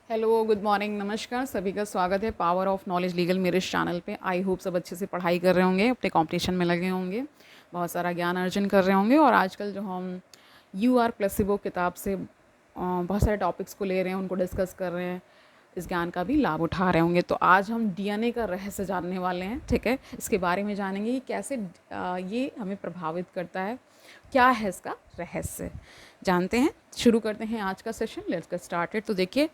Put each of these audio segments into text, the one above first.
Hello, good morning, नमस्कार। सभी का स्वागत है पावर ऑफ नॉलेज लीगल मेरे इस चैनल पे। आई होप सब अच्छे से पढ़ाई कर रहे होंगे, अपने कंपटीशन में लगे होंगे, बहुत सारा ज्ञान अर्जन कर रहे होंगे। और आजकल जो हम यू आर प्लेसिबो किताब से बहुत सारे टॉपिक्स को ले रहे हैं, उनको डिस्कस कर रहे हैं, इस ज्ञान का भी लाभ उठा रहे होंगे। तो आज हम डीएनए का रहस्य जानने वाले हैं, ठीक है। इसके बारे में जानेंगे कि कैसे ये हमें प्रभावित करता है, क्या है इसका रहस्य, जानते हैं। शुरू करते हैं आज का सेशन। Let's get started. तो देखिए,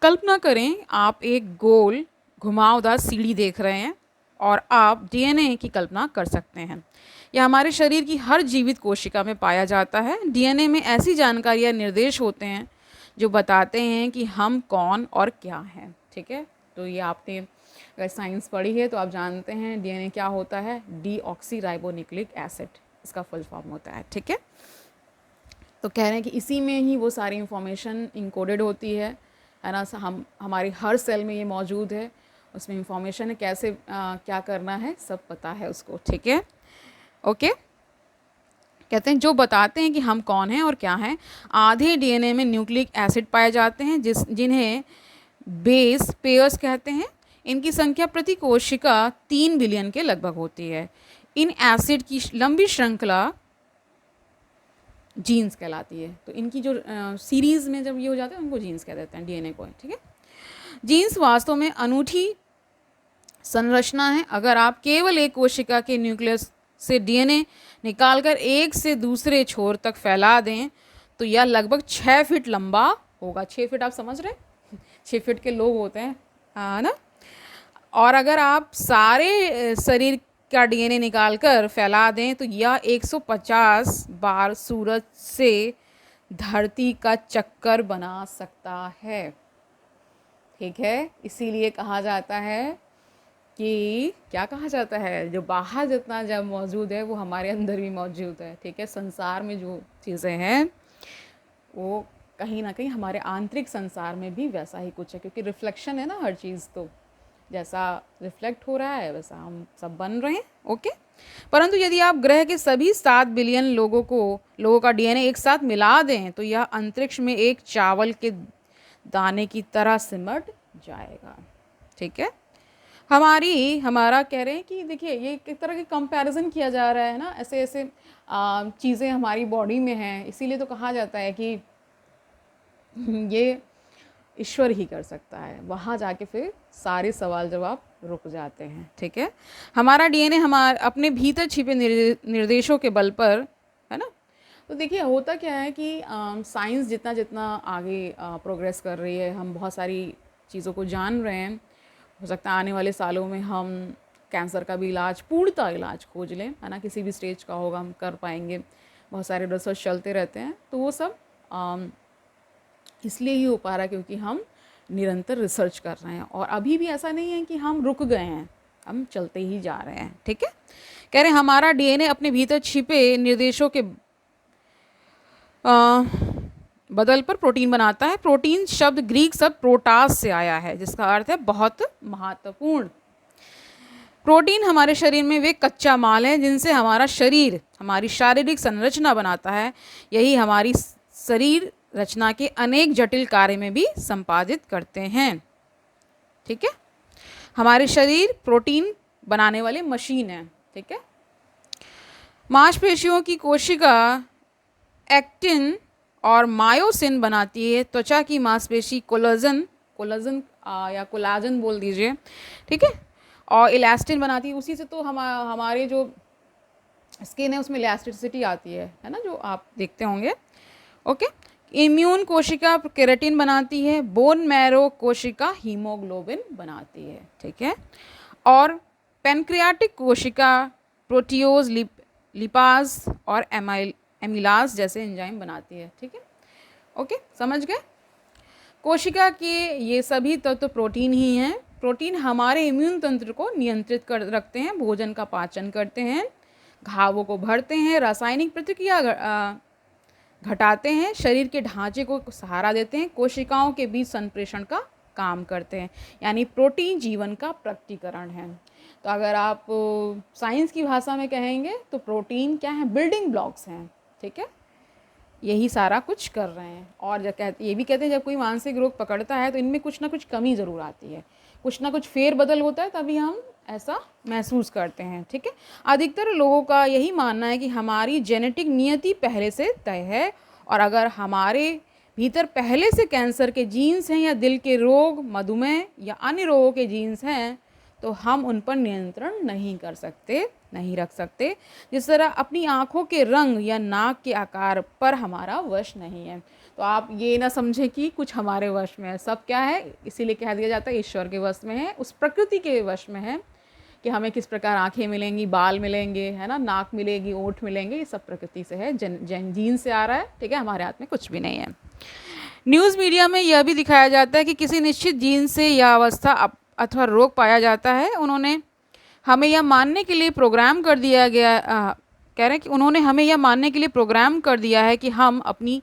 कल्पना करें आप एक गोल घुमावदार सीढ़ी देख रहे हैं और आप डीएनए की कल्पना कर सकते हैं। यह हमारे शरीर की हर जीवित कोशिका में पाया जाता है। डीएनए में ऐसी जानकारी या निर्देश होते हैं जो बताते हैं कि हम कौन और क्या हैं, ठीक है। तो ये आपने अगर साइंस पढ़ी है तो आप जानते हैं डीएनए क्या होता है। डीऑक्सी राइबोन्यूक्लिक एसिड इसका फुल फॉर्म होता है, ठीक है। तो कह रहे हैं कि इसी में ही वो सारी इंफॉर्मेशन इंकोडेड होती है ना। हमारी हर सेल में ये मौजूद है, उसमें इंफॉर्मेशन है, कैसे क्या करना है सब पता है उसको, ठीक है। ओके, कहते हैं जो बताते हैं कि हम कौन हैं और क्या हैं। आधे डीएनए में न्यूक्लिक एसिड पाए जाते हैं जिन्हें बेस पेयर्स कहते हैं। इनकी संख्या प्रति कोशिका 3 बिलियन के लगभग होती है। इन एसिड की लंबी श्रृंखला जीन्स कहलाती है। तो इनकी जो सीरीज़ में जब ये हो जाते हैं उनको जीन्स कह देते हैं, डीएनए को, ठीक है। जीन्स वास्तव में अनूठी संरचना है। अगर आप केवल एक कोशिका के न्यूक्लियस से डीएनए निकालकर एक से दूसरे छोर तक फैला दें तो यह लगभग 6 फीट लंबा होगा। 6 फीट आप समझ रहे हैं 6 फीट के लोग होते हैं, ना। और अगर आप सारे शरीर का डीएनए निकालकर फैला दें तो यह 150 बार सूरज से धरती का चक्कर बना सकता है, ठीक है। इसीलिए कहा जाता है कि क्या कहा जाता है, जो बाहर जितना जब मौजूद है वो हमारे अंदर भी मौजूद है, ठीक है। संसार में जो चीज़ें हैं वो कहीं ना कहीं हमारे आंतरिक संसार में भी वैसा ही कुछ है, क्योंकि रिफ्लेक्शन है ना हर चीज़। तो जैसा रिफ्लेक्ट हो रहा है वैसा हम सब बन रहे हैं, ओके। परंतु यदि आप ग्रह के सभी 7 बिलियन लोगों का डीएनए एक साथ मिला दें तो यह अंतरिक्ष में एक चावल के दाने की तरह सिमट जाएगा, ठीक है। हमारा कह रहे हैं कि देखिए ये एक तरह के कंपैरिजन किया जा रहा है ना, ऐसे ऐसे चीज़ें हमारी बॉडी में हैं। इसीलिए तो कहा जाता है कि ये ईश्वर ही कर सकता है। वहाँ जाके फिर सारे सवाल जवाब रुक जाते हैं, ठीक है। हमारा डीएनए हमारे अपने भीतर छिपे निर्देशों के बल पर, है ना। तो देखिए होता क्या है कि साइंस जितना जितना आगे प्रोग्रेस कर रही है, हम बहुत सारी चीज़ों को जान रहे हैं। हो सकता है आने वाले सालों में हम कैंसर का भी इलाज, पूर्णतः इलाज खोज लें, है ना। किसी भी स्टेज का होगा हम कर पाएंगे। बहुत सारे रिसर्च चलते रहते हैं। तो वो सब इसलिए ही हो पा रहा है क्योंकि हम निरंतर रिसर्च कर रहे हैं। और अभी भी ऐसा नहीं है कि हम रुक गए हैं, हम चलते ही जा रहे हैं, ठीक है। कह रहे हैं हमारा डीएनए अपने भीतर छिपे निर्देशों के बदल पर प्रोटीन बनाता है। प्रोटीन शब्द ग्रीक शब्द प्रोटास से आया है जिसका अर्थ है बहुत महत्वपूर्ण। प्रोटीन हमारे शरीर में वे कच्चा माल है जिनसे हमारी शारीरिक संरचना बनाता है। यही हमारी शरीर रचना के अनेक जटिल कार्य में भी संपादित करते हैं, ठीक है। हमारे शरीर प्रोटीन बनाने वाली मशीन है, ठीक है। मांसपेशियों की कोशिका एक्टिन और मायोसिन बनाती है। त्वचा की मांसपेशी कोलाजन या कोलाजन बोल दीजिए, ठीक है। और इलास्टिन बनाती है। उसी से तो हमारे जो स्किन है उसमें इलास्टिसिटी आती है ना, जो आप देखते होंगे, ओके। इम्यून कोशिका केराटिन बनाती है। बोन मैरो कोशिका हीमोग्लोबिन बनाती है, ठीक है। और पैनक्रियाटिक कोशिका प्रोटियोज, लिपाज और एमिलाज जैसे एंजाइम बनाती है, ठीक है, ओके, समझ गए। कोशिका के ये सभी तत्व प्रोटीन ही हैं। प्रोटीन हमारे इम्यून तंत्र को नियंत्रित कर रखते हैं, भोजन का पाचन करते हैं, घावों को भरते हैं, रासायनिक प्रतिक्रिया घटाते हैं, शरीर के ढांचे को सहारा देते हैं, कोशिकाओं के बीच संप्रेषण का काम करते हैं। यानी प्रोटीन जीवन का प्रकटीकरण है। तो अगर आप साइंस की भाषा में कहेंगे तो प्रोटीन क्या है, बिल्डिंग ब्लॉक्स हैं, ठीक है। यही सारा कुछ कर रहे हैं। और जब ये भी कहते हैं जब कोई मानसिक रोग पकड़ता है तो इनमें कुछ ना कुछ कमी ज़रूर आती है, कुछ ना कुछ फेरबदल होता है, तभी हम ऐसा महसूस करते हैं। ठीक है, अधिकतर लोगों का यही मानना है कि हमारी जेनेटिक नियति पहले से तय है, और अगर हमारे भीतर पहले से कैंसर के जीन्स हैं या दिल के रोग, मधुमेह या अन्य रोगों के जीन्स हैं, तो हम उन पर नियंत्रण नहीं कर सकते, नहीं रख सकते। जिस तरह अपनी आँखों के रंग या नाक के आकार पर हमारा वश नहीं है। तो आप ये ना समझें कि कुछ हमारे वश में है, सब क्या है, इसीलिए कह दिया जाता है ईश्वर के वश में है, उस प्रकृति के वश में है कि हमें किस प्रकार आँखें मिलेंगी, बाल मिलेंगे, है ना, नाक मिलेगी, ओठ मिलेंगे, ये सब प्रकृति से है, जीन से आ रहा है। ठीक है, हमारे हाथ में कुछ भी नहीं है। न्यूज़ मीडिया में यह भी दिखाया जाता है कि किसी निश्चित जीन से यह अवस्था अथवा रोग पाया जाता है। उन्होंने हमें यह मानने के लिए प्रोग्राम कर दिया गया कह रहे हैं कि उन्होंने हमें यह मानने के लिए प्रोग्राम कर दिया है कि हम अपनी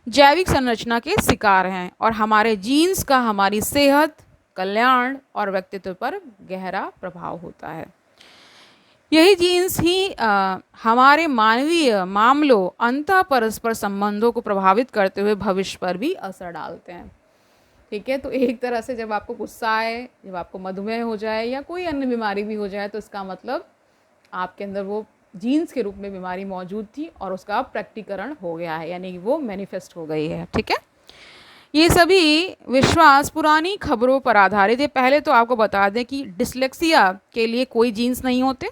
जैविक संरचना के शिकार हैं और हमारे जीन्स का हमारी सेहत, कल्याण और व्यक्तित्व पर गहरा प्रभाव होता है। यही जीन्स ही हमारे मानवीय मामलों, अंतः परस्पर संबंधों को प्रभावित करते हुए भविष्य पर भी असर डालते हैं। ठीक है, तो एक तरह से जब आपको गुस्सा आए, जब आपको मधुमेह हो जाए या कोई अन्य बीमारी भी हो जाए, तो इसका मतलब आपके अंदर वो जीन्स के रूप में बीमारी मौजूद थी और उसका प्रकटीकरण हो गया है, यानी कि वो मैनिफेस्ट हो गई है। ठीक है, ये सभी विश्वास पुरानी खबरों पर आधारित है। पहले तो आपको बता दें कि डिस्लेक्सिया के लिए कोई जीन्स नहीं होते,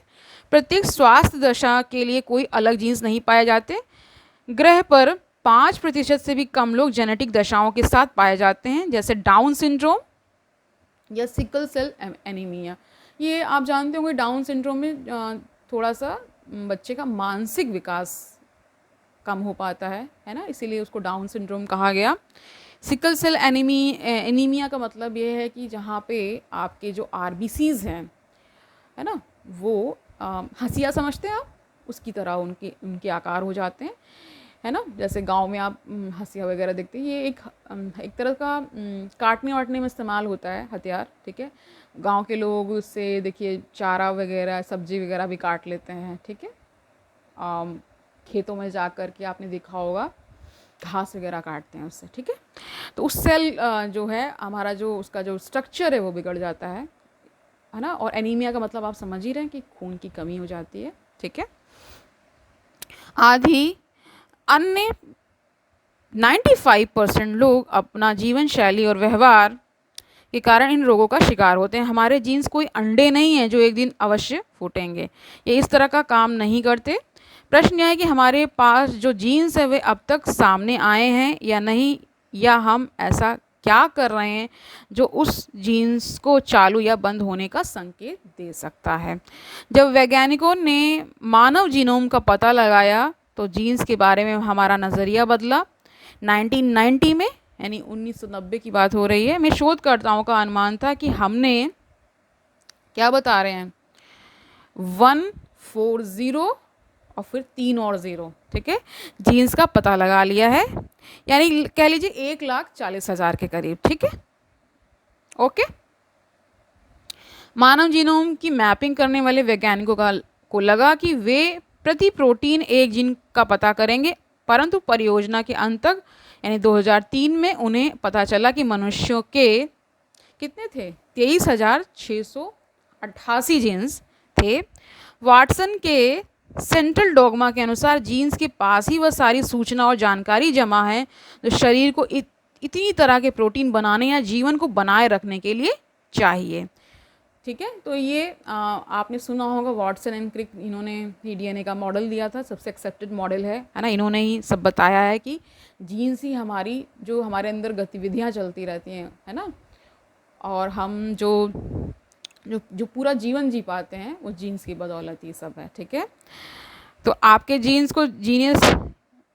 प्रत्येक स्वास्थ्य दशा के लिए कोई अलग जीन्स नहीं पाए जाते। ग्रह पर 5% से भी कम लोग जेनेटिक दशाओं के साथ पाए जाते हैं, जैसे डाउन सिंड्रोम या सिकल सेल एनीमिया। ये आप जानते होंगे, डाउन सिंड्रोम में थोड़ा सा बच्चे का मानसिक विकास कम हो पाता है ना, इसीलिए उसको डाउन सिंड्रोम कहा गया। सिकल सेल एनीमिया का मतलब ये है कि जहाँ पे आपके जो RBCs हैं, है ना, वो हंसिया समझते हैं आप, उसकी तरह उनके आकार हो जाते हैं, है ना। जैसे गांव में आप हंसिया वगैरह देखते हैं, ये एक तरह का काटने वाटने में इस्तेमाल होता है हथियार। ठीक है, गांव के लोग उससे देखिए चारा वगैरह, सब्जी वगैरह भी काट लेते हैं। ठीक है, खेतों में जा कर के आपने देखा होगा, घास वगैरह काटते हैं उससे। ठीक है, तो उस सेल जो है हमारा, जो उसका जो स्ट्रक्चर है वो बिगड़ जाता है ना। और एनीमिया का मतलब आप समझ ही रहे हैं कि खून की कमी हो जाती है। ठीक है, आधी अन्य 95% लोग अपना जीवन शैली और व्यवहार के कारण इन रोगों का शिकार होते हैं। हमारे जीन्स कोई अंडे नहीं हैं जो एक दिन अवश्य फूटेंगे, ये इस तरह का काम नहीं करते। प्रश्न यह है कि हमारे पास जो जीन्स है वे अब तक सामने आए हैं या नहीं, या हम ऐसा क्या कर रहे हैं जो उस जीन्स को चालू या बंद होने का संकेत दे सकता है। जब वैज्ञानिकों ने मानव जीनोम का पता लगाया तो जीन्स के बारे में हमारा नज़रिया बदला। 1990 में, यानी 1990 की बात हो रही है, में शोधकर्ताओं का अनुमान था कि हमने क्या बता रहे हैं 140 और फिर 3 और 0, ठीक है, जीन्स का पता लगा लिया है, यानी कह लीजिए 1,40,000 के करीब। ठीक है, ओके। मानव जीनोम की मैपिंग करने वाले वैज्ञानिकों को लगा कि वे प्रति प्रोटीन एक जीन का पता करेंगे, परंतु परियोजना के अंत तक, यानी 2003 में उन्हें पता चला कि मनुष्यों के कितने थे, 23,688 जीन्स थे। वाटसन के सेंट्रल डॉगमा के अनुसार जीन्स के पास ही वह सारी सूचना और जानकारी जमा है जो शरीर को इतनी तरह के प्रोटीन बनाने या जीवन को बनाए रखने के लिए चाहिए। ठीक है, तो ये आपने सुना होगा वाटसन एंड क्रिक, इन्होंने ही DNA का मॉडल दिया था, सबसे एक्सेप्टेड मॉडल है ना। इन्होंने ही सब बताया है कि जीन्स ही हमारी, जो हमारे अंदर गतिविधियाँ चलती रहती हैं, है ना, और हम जो पूरा जीवन जी पाते हैं वो जीन्स की बदौलत ही सब है। ठीक है, तो आपके जीन्स को जीनियस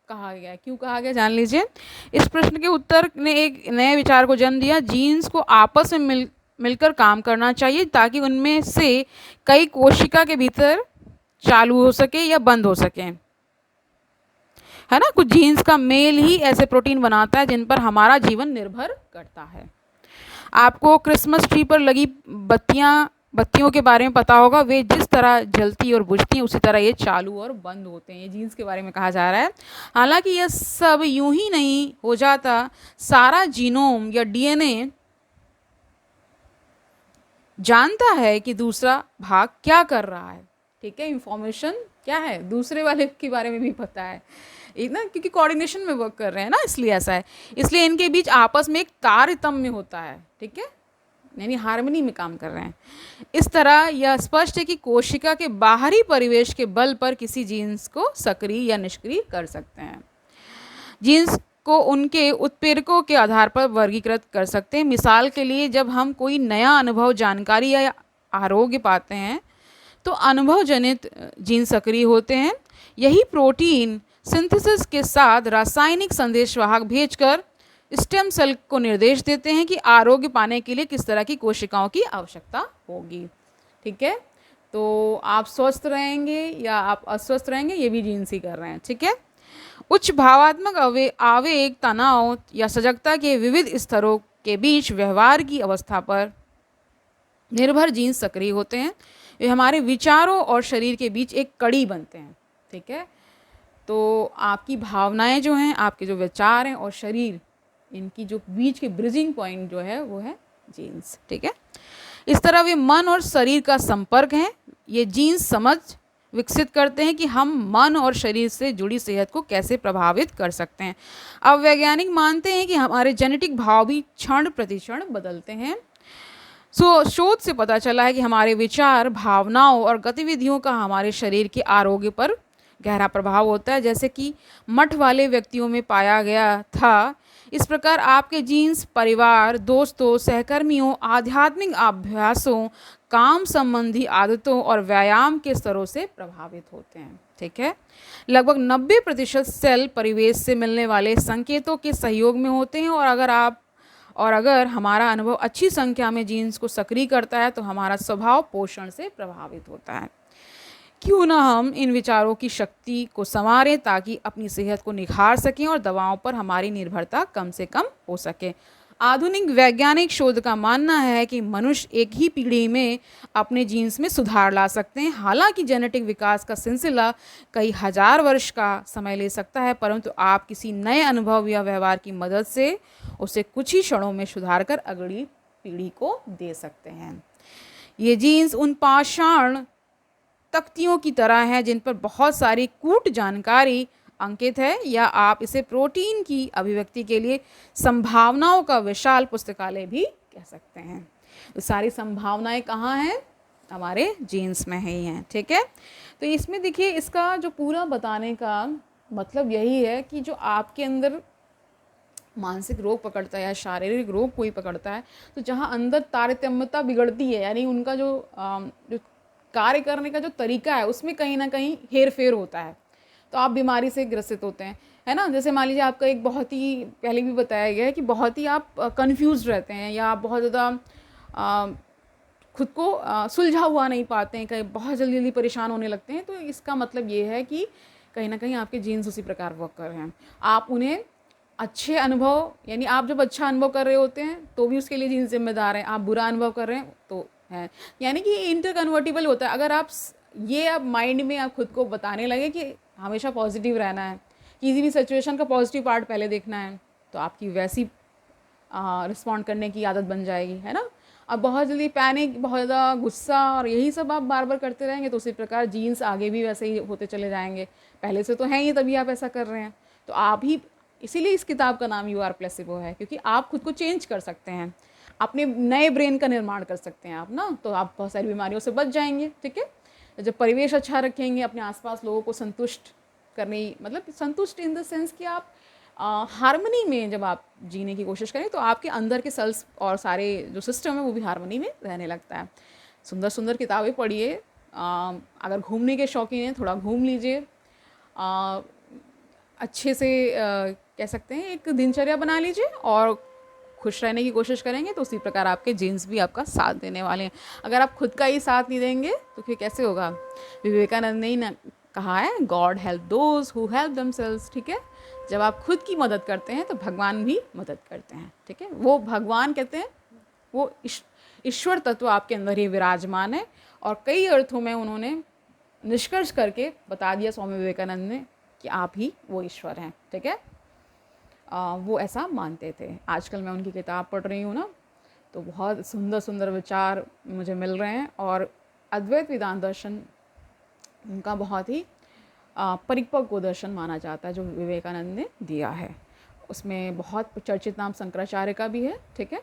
कहा गया, क्यों कहा गया जान लीजिए। इस प्रश्न के उत्तर ने एक नए विचार को जन्म दिया। जीन्स को आपस में मिलकर काम करना चाहिए ताकि उनमें से कई कोशिका के भीतर चालू हो सके या बंद हो सके, है ना। कुछ जीन्स का मेल ही ऐसे प्रोटीन बनाता है जिन पर हमारा जीवन निर्भर करता है। आपको क्रिसमस ट्री पर लगी बत्तियां बत्तियों के बारे में पता होगा, वे जिस तरह जलती और बुझती हैं उसी तरह ये चालू और बंद होते हैं। ये जीन्स के बारे में कहा जा रहा है। हालांकि यह सब यूं ही नहीं हो जाता। सारा जीनोम या डीएनए जानता है कि दूसरा भाग क्या कर रहा है। ठीक है, इंफॉर्मेशन क्या है, दूसरे वाले के बारे में भी पता है एक ना, क्योंकि कोऑर्डिनेशन में वर्क कर रहे हैं ना, इसलिए ऐसा है। इसलिए इनके बीच आपस में एक तारतम्य होता है। ठीक है, यानी हार्मनी में काम कर रहे हैं। इस तरह यह स्पष्ट है कि कोशिका के बाहरी परिवेश के बल पर किसी जीन्स को सक्रिय या निष्क्रिय कर सकते हैं। जीन्स को उनके उत्प्रेरकों के आधार पर वर्गीकृत कर सकते हैं। मिसाल के लिए, जब हम कोई नया अनुभव, जानकारी या आरोग्य पाते हैं तो अनुभव जनित जीन सक्रिय होते हैं। यही प्रोटीन सिंथेसिस के साथ रासायनिक संदेशवाहक भेजकर स्टेम सेल को निर्देश देते हैं कि आरोग्य पाने के लिए किस तरह की कोशिकाओं की आवश्यकता होगी। ठीक है, तो आप स्वस्थ रहेंगे या आप अस्वस्थ रहेंगे, ये भी जीन्स ही कर रहे हैं। ठीक है, उच्च भावात्मक आवेग, तनाव या सजगता के विविध स्तरों के बीच व्यवहार की अवस्था पर निर्भर जीन्स सक्रिय होते हैं। वे हमारे विचारों और शरीर के बीच एक कड़ी बनते हैं। ठीक है, तो आपकी भावनाएं जो हैं, आपके जो विचार हैं और शरीर, इनकी जो बीच के ब्रिजिंग पॉइंट जो है वो है जीन्स। ठीक है, इस तरह वे मन और शरीर का संपर्क है। ये जीन्स समझ विकसित करते हैं कि हम मन और शरीर से जुड़ी सेहत को कैसे प्रभावित कर सकते हैं। अब वैज्ञानिक मानते हैं कि हमारे जेनेटिक भाव भी क्षण प्रतिक्षण बदलते हैं। शोध से पता चला है कि हमारे विचार, भावनाओं और गतिविधियों का हमारे शरीर के आरोग्य पर गहरा प्रभाव होता है, जैसे कि मठ वाले व्यक्तियों में पाया गया था। इस प्रकार आपके जीन्स परिवार, दोस्तों, सहकर्मियों, आध्यात्मिक अभ्यासों, काम संबंधी आदतों और व्यायाम के स्तरों से प्रभावित होते हैं। ठीक है, लगभग 90% सेल परिवेश से मिलने वाले संकेतों के सहयोग में होते हैं, और अगर हमारा अनुभव अच्छी संख्या में जीन्स को सक्रिय करता है तो हमारा स्वभाव पोषण से प्रभावित होता है। क्यों ना हम इन विचारों की शक्ति को संवारें ताकि अपनी सेहत को निखार सकें और दवाओं पर हमारी निर्भरता कम से कम हो सके। आधुनिक वैज्ञानिक शोध का मानना है कि मनुष्य एक ही पीढ़ी में अपने जीन्स में सुधार ला सकते हैं। हालांकि जेनेटिक विकास का सिलसिला कई हजार वर्ष का समय ले सकता है, परंतु आप किसी नए अनुभव या व्यवहार की मदद से उसे कुछ ही क्षणों में सुधार कर अगली पीढ़ी को दे सकते हैं। ये जीन्स उन पाषाण तख्तियों की तरह है जिन पर बहुत सारी कूट जानकारी अंकित है, या आप इसे प्रोटीन की अभिव्यक्ति के लिए संभावनाओं का विशाल पुस्तकालय भी कह सकते हैं। तो सारी संभावनाएं कहाँ हैं? हमारे जीन्स में ही हैं। ठीक है, तो इसमें देखिए, इसका जो पूरा बताने का मतलब यही है कि जो आपके अंदर मानसिक रोग पकड़ता है या शारीरिक रोग कोई पकड़ता है, तो जहाँ अंदर तारतम्यता बिगड़ती है, यानी उनका जो कार्य करने का जो तरीका है उसमें कहीं ना कहीं हेर फेर होता है, तो आप बीमारी से ग्रसित होते हैं, है ना। जैसे मान लीजिए आपका एक बहुत ही पहले भी बताया गया है कि बहुत ही आप कंफ्यूज रहते हैं, या आप बहुत ज़्यादा खुद को सुलझा हुआ नहीं पाते हैं, कहीं बहुत जल्दी जल्दी परेशान होने लगते हैं, तो इसका मतलब ये है कि कहीं ना कहीं आपके जीन्स उसी प्रकार वर्क कर रहे हैं। आप उन्हें अच्छे अनुभव, यानी आप जब अच्छा अनुभव कर रहे होते हैं तो भी उसके लिए जीन्स जिम्मेदार हैं, आप बुरा अनुभव कर रहे हैं तो है, यानी कि इंटरकन्वर्टिबल होता है। अगर आप ये माइंड में आप खुद को बताने लगे कि हमेशा पॉजिटिव रहना है, किसी भी सिचुएशन का पॉजिटिव पार्ट पहले देखना है, तो आपकी वैसी रिस्पॉन्ड करने की आदत बन जाएगी, है ना। अब बहुत जल्दी पैनिक, बहुत ज़्यादा गुस्सा और यही सब आप बार बार करते रहेंगे तो उसी प्रकार जीन्स आगे भी वैसे ही होते चले जाएंगे। पहले से तो हैं ही, तभी आप ऐसा कर रहे हैं। तो आप ही, इसीलिए इस किताब का नाम यू आर प्लेसिबो है, क्योंकि आप खुद को चेंज कर सकते हैं, अपने नए ब्रेन का निर्माण कर सकते हैं आप ना, तो आप बहुत सारी बीमारियों से बच जाएंगे। ठीक है, जब परिवेश अच्छा रखेंगे, अपने आसपास लोगों को संतुष्ट करने, मतलब संतुष्ट इन द सेंस कि आप हारमोनी में जब आप जीने की कोशिश करें तो आपके अंदर के सेल्स और सारे जो सिस्टम है वो भी हारमोनी में रहने लगता है। सुंदर सुंदर किताबें पढ़िए, अगर घूमने के शौकीन हैं थोड़ा घूम लीजिए, अच्छे से कह सकते हैं एक दिनचर्या बना लीजिए, और खुश रहने की कोशिश करेंगे तो उसी प्रकार आपके जीन्स भी आपका साथ देने वाले हैं। अगर आप खुद का ही साथ नहीं देंगे तो फिर कैसे होगा। विवेकानंद ने ही कहा है, God help those who help themselves. ठीक है, जब आप खुद की मदद करते हैं तो भगवान भी मदद करते हैं। ठीक है, वो भगवान कहते हैं, वो ईश्वर तत्व आपके अंदर ही विराजमान है। और कई अर्थों में उन्होंने निष्कर्ष करके बता दिया स्वामी विवेकानंद ने कि आप ही वो ईश्वर हैं, ठीक है। वो ऐसा मानते थे। आजकल मैं उनकी किताब पढ़ रही हूँ ना, तो बहुत सुंदर सुंदर विचार मुझे मिल रहे हैं। और अद्वैत वेदांत दर्शन उनका बहुत ही परिपक्व दर्शन माना जाता है जो विवेकानंद ने दिया है। उसमें बहुत चर्चित नाम शंकराचार्य का भी है, ठीक है।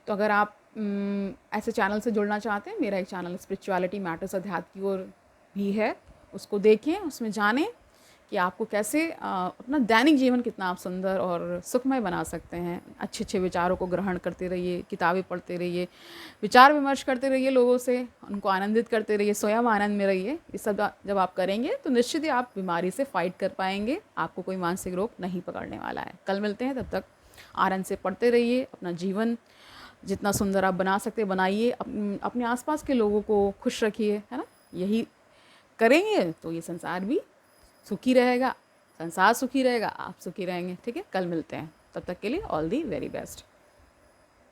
तो अगर आप ऐसे चैनल से जुड़ना चाहते हैं, मेरा एक चैनल स्पिरिचुअलिटी मैटर्स अध्यात्म की ओर भी है, उसको देखें, उसमें जानें कि आपको कैसे अपना दैनिक जीवन कितना आप सुंदर और सुखमय बना सकते हैं। अच्छे अच्छे विचारों को ग्रहण करते रहिए, किताबें पढ़ते रहिए, विचार विमर्श करते रहिए लोगों से, उनको आनंदित करते रहिए, स्वयं आनंद में रहिए। ये सब जब आप करेंगे तो निश्चित ही आप बीमारी से फाइट कर पाएंगे, आपको कोई मानसिक रोग नहीं पकड़ने वाला है। कल मिलते हैं, तब तक आनंद से पढ़ते रहिए, अपना जीवन जितना सुंदर आप बना सकते बनाइए, अपने आसपास के लोगों को खुश रखिए, है ना। यही करेंगे तो ये संसार भी सुखी रहेगा, संसार सुखी रहेगा, आप सुखी रहेंगे, ठीक है। कल मिलते हैं, तब तक के लिए ऑल दी वेरी बेस्ट।